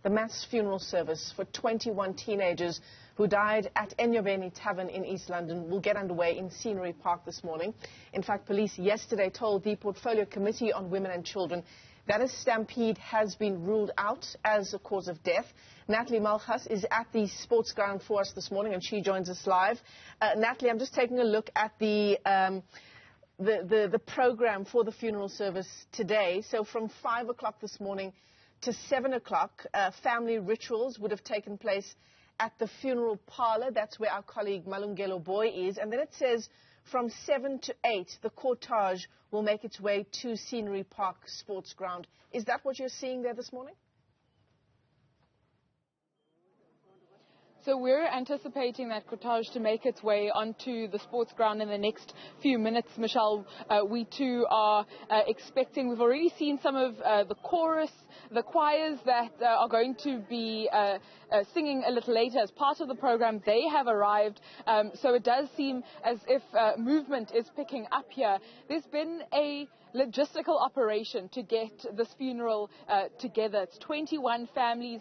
the mass funeral service for 21 teenagers who died at Enyobeni tavern in East London will get underway in Scenery Park this morning. In fact, police yesterday told the Portfolio Committee on Women and Children that a stampede has been ruled out as a cause of death. Natalie Malgas is at the sports ground for us this morning, and she joins us live. Natalie, I'm just taking a look at the program for the funeral service today. So from 5 o'clock this morning to 7 o'clock, family rituals would have taken place at the funeral parlor. That's where our colleague Malungelo Boy is. And then it says from 7 to 8, the cortege will make its way to Scenery Park Sports Ground. Is that what you're seeing there this morning? So we're anticipating that cortege to make its way onto the sports ground in the next few minutes, Michelle. We too are expecting, we've already seen some of the chorus, the choirs that are going to be singing a little later as part of the program. They have arrived, so it does seem as if movement is picking up here. There's been a logistical operation to get this funeral together. It's 21 families,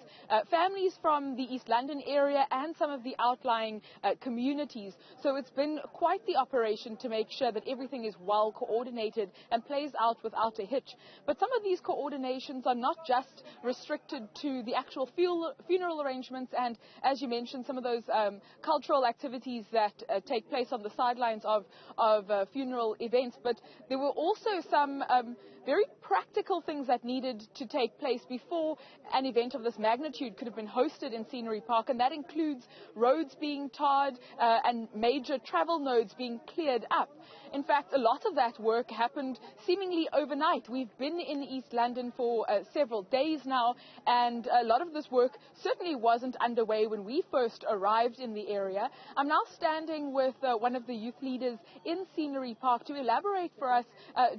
families from the East London area and some of the outlying communities. So it's been quite the operation to make sure that everything is well coordinated and plays out without a hitch. But some of these coordinations are not just restricted to the actual funeral arrangements and, as you mentioned, some of those cultural activities that take place on the sidelines of funeral events. But there were also some very practical things that needed to take place before an event of this magnitude could have been hosted in Scenery Park, and that includes roads being tarred and major travel nodes being cleared up. In fact, a lot of that work happened seemingly overnight. We've been in East London for several days now, and a lot of this work certainly wasn't underway when we first arrived in the area. I'm now standing with one of the youth leaders in Scenery Park to elaborate for us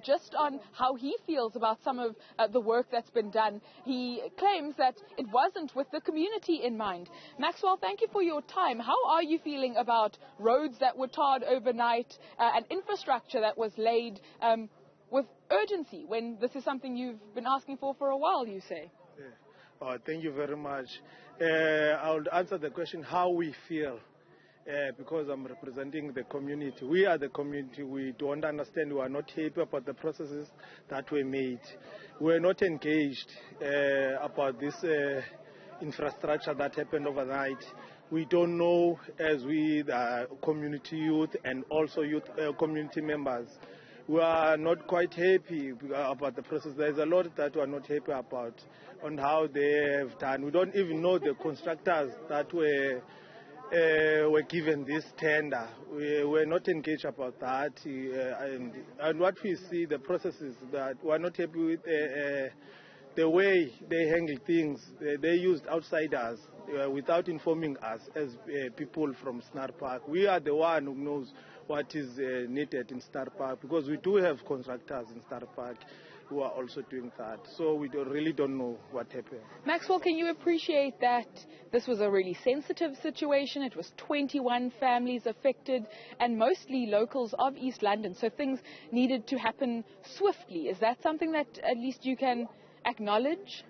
just on how he feels about some of the work that's been done. He claims that it wasn't with the community in mind. Maxwell, thank you for your time. How are you feeling about roads that were tarred overnight and infrastructure that was laid with urgency when this is something you've been asking for a while, you say? Yeah. Oh, thank you very much. I'll answer the question how we feel. Because I'm representing the community. We are the community. We don't understand. We are not happy about the processes that were made. We're not engaged about this infrastructure that happened overnight. We don't know, as we, the community youth and also youth community members, we are not quite happy about the process. There's a lot that we are not happy about on how they have done. We don't even know the constructors that were given this tender. We're not engaged about that, and what we see, the processes that we're not happy with the way they handle things. They used outsiders without informing us as people from Scenery Park. We are the one who knows what is needed in Scenery Park, because we do have contractors in Scenery Park who are also doing that. So we really don't know what happened. Maxwell, can you appreciate that this was a really sensitive situation? It was 21 families affected and mostly locals of East London. So things needed to happen swiftly. Is that something that at least you can acknowledge?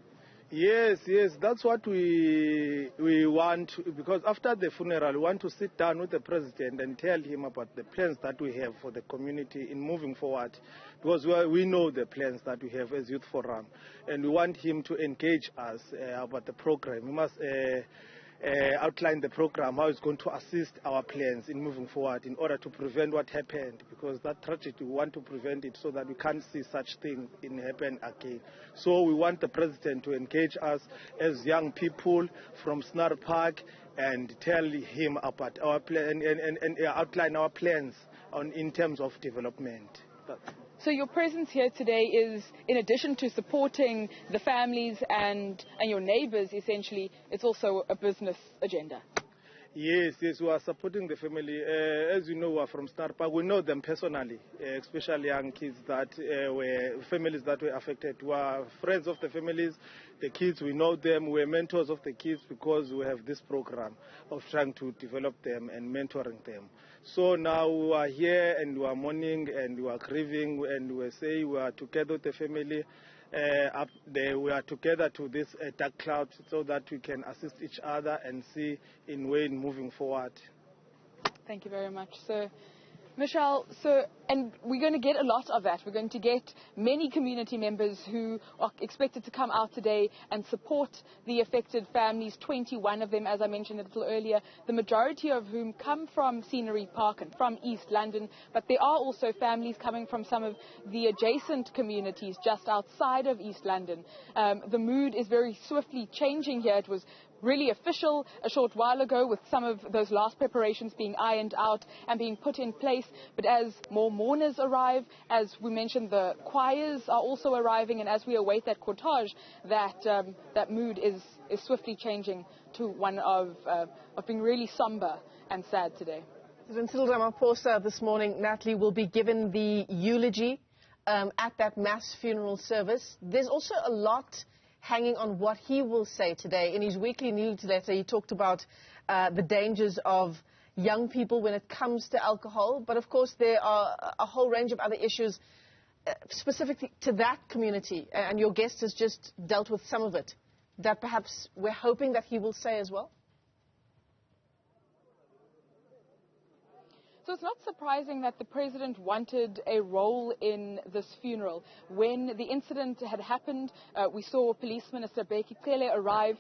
Yes, that's what we want, because after the funeral, we want to sit down with the president and tell him about the plans that we have for the community in moving forward, because we know the plans that we have as Youth Forum, and we want him to engage us about the program. We must outline the program, how it's going to assist our plans in moving forward in order to prevent what happened, because that tragedy, we want to prevent it so that we can't see such thing happen again. So we want the president to engage us as young people from Scenery Park and tell him about our plan and outline our plans in terms of development. So your presence here today is, in addition to supporting the families and your neighbours, essentially, it's also a business agenda. Yes, we are supporting the family. As you know, we are from Scenery Park. We know them personally, especially young kids that were families that were affected. We are friends of the families, the kids. We know them. We're mentors of the kids because we have this program of trying to develop them and mentoring them. So now we are here and we are mourning and we are grieving and we say we are together with the family. up there. We are together to this dark cloud so that we can assist each other and see in way in moving forward. Thank you very much, sir. Michelle, and we're going to get a lot of that. We're going to get many community members who are expected to come out today and support the affected families, 21 of them, as I mentioned a little earlier, the majority of whom come from Scenery Park and from East London, but there are also families coming from some of the adjacent communities just outside of East London. The mood is very swiftly changing here. It was really official a short while ago with some of those last preparations being ironed out and being put in place. But as more mourners arrive, as we mentioned, the choirs are also arriving, and as we await that cortege, that mood is swiftly changing to one of being really somber and sad today. President Cyril Ramaphosa this morning, Natalie, will be given the eulogy at that mass funeral service. There's also a lot hanging on what he will say today. In his weekly newsletter, he talked about the dangers of young people when it comes to alcohol. But, of course, there are a whole range of other issues specific to that community. And your guest has just dealt with some of it that perhaps we're hoping that he will say as well. So it's not surprising that the president wanted a role in this funeral. When the incident had happened, we saw Police Minister Bheki Cele arrive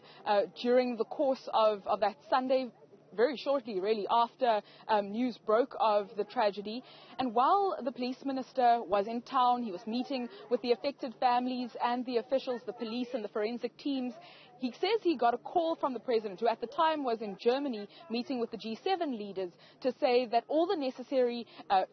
during the course of that Sunday, very shortly, really, after news broke of the tragedy. And while the police minister was in town, he was meeting with the affected families and the officials, the police and the forensic teams. He says he got a call from the president, who at the time was in Germany meeting with the G7 leaders, to say that all the necessary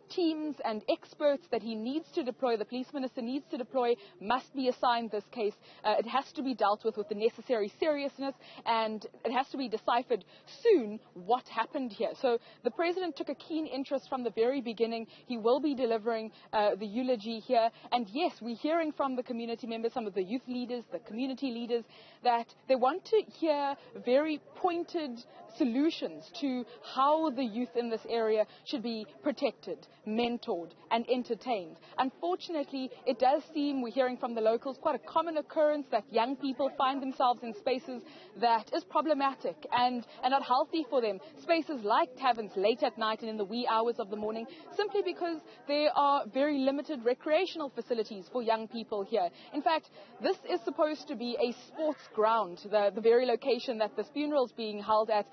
teams and experts that he needs to deploy, the police minister needs to deploy, must be assigned this case. It has to be dealt with the necessary seriousness, and it has to be deciphered soon what happened here. So the president took a keen interest from the very beginning. He will be delivering the eulogy here. And yes, we're hearing from the community members, some of the youth leaders, the community leaders, that they want to hear very pointed solutions to how the youth in this area should be protected, mentored and entertained. Unfortunately, it does seem, we're hearing from the locals, quite a common occurrence that young people find themselves in spaces that is problematic and not healthy for them. Spaces like taverns late at night and in the wee hours of the morning, simply because there are very limited recreational facilities for young people here. In fact, this is supposed to be a sports ground, the very location that this funeral is being held at.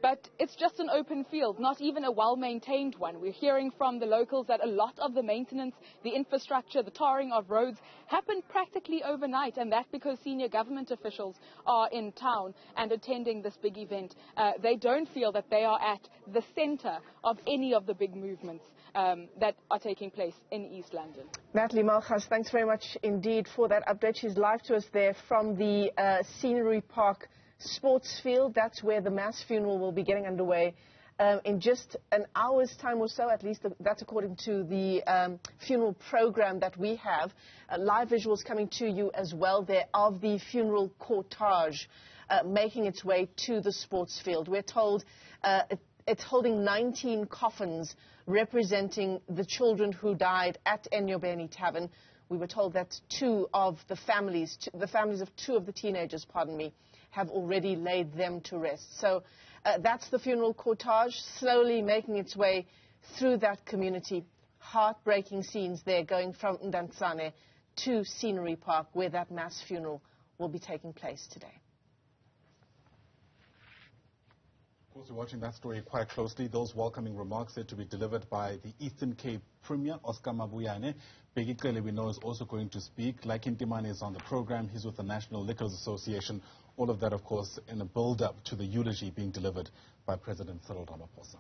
But it's just an open field, not even a well-maintained one. We're hearing from the locals that a lot of the maintenance, the infrastructure, the tarring of roads happened practically overnight, and that because senior government officials are in town and attending this big event. They don't feel that they are at the center of any of the big movements that are taking place in East London. Natalie Malgas, thanks very much indeed for that update. She's live to us there from the Scenery Park sports field. That's where the mass funeral will be getting underway in just an hour's time or so, at least that's according to the funeral program that we have. Live visuals coming to you as well there of the funeral cortege making its way to the sports field. We're told it's holding 19 coffins representing the children who died at Enyobeni Tavern. We were told that two of the families of two of the teenagers, have already laid them to rest. So that's the funeral cortege slowly making its way through that community. Heartbreaking scenes there going from Ndantsane to Scenery Park, where that mass funeral will be taking place today. Of course, we're watching that story quite closely. Those welcoming remarks said to be delivered by the Eastern Cape Premier, Oscar Mabuyane. Bheki Cele, we know, is also going to speak. Like Intimane is on the program. He's with the National Liquors Association. All of that, of course, in a build-up to the eulogy being delivered by President Cyril Ramaphosa.